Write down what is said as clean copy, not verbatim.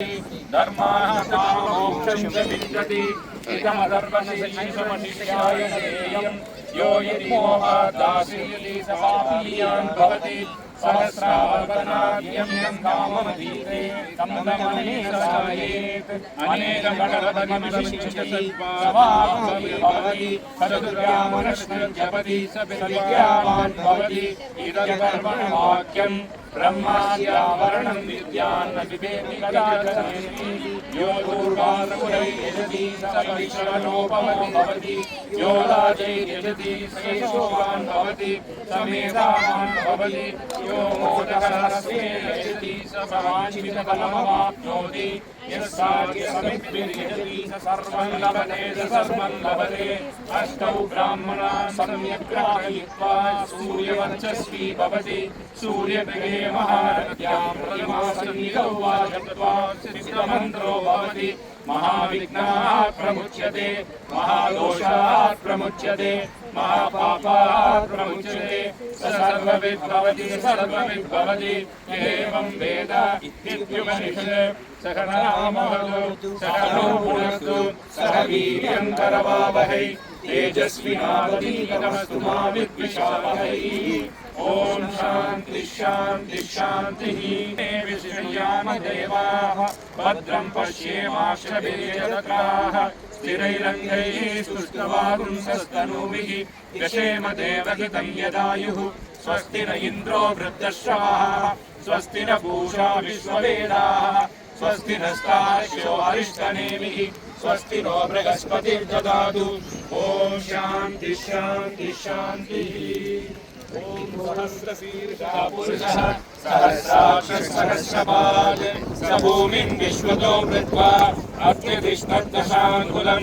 धर्माः काममोक्षं च विन्दति इदमदर्पणशैषमशिष्याय नरेयं यो यदि मोहादासीयति स पापीयान् भवति सहस्रावर्तनाद्यं यं काममधीते तं दमनेसायेत् अनेकगणपतिमशिष्यति समापतिर्भवति सदुर्गामनश्नं जपति स विद्यावान् भवति इदर्पणवाक्यं ब्रह्मास्यावरणं विद्यान्न विवेति कदाचन यो दूर्वानुरैर्यजति स विश्वनोपमो भवति यो राजैर्यजति स यशोवान् भवति स मेधावान् भवति यो मोदकरस्येर्यजति स वाञ्छितफलमवाप्नोति यस्याज्ञसमिद्भिर्यजति स सर्वं लभते स सर्वं लभते अष्टौ ब्राह्मणान् सम्यक् ग्राहयित्वा सूर्यवर्चस्वी भवति सूर्यगृहे महारथ्यां प्रतिमासन्निधौ वा जप्त्वा सिद्धमन्त्रो भवति महाविघ्नात् प्रमुच्यते महादोषात् प्रमुच्यते महापापात् प्रमुच्यते स सर्वविद् भवति सर्वविद् भवति एवं वेद इत्युपनिषत् सकलनामवतु सकलो भुनस्तु सह वीर्यं करवावहै तेजस्विनावधीतमस्तु मा विद्विषावहै ओम शांति शांति शांति विश्रयाम देवाः भद्रं पश्येमाक्षभिर्यजत्राः स्थिरैरङ्गैः स्तुष्टवागुंसस्तनूभिः व्यशेम देवहितं यदायुः स्वस्ति न इन्द्रो वृद्धश्रवः स्वस्ति न पूषा विश्ववेदाः स्वस्ति नस्तार्क्ष्यो अरिष्टनेमिः स्वस्ति नो बृहस्पतिर्ददातु ओम शांति शांति शांतिः ओम सहस्रशीर्षः पुरुषः सहस्राक्षः सहस्रपाद स भूमिं विश्वतो वृत्वा अत्यतिष्ठद्दशाङ्गुलं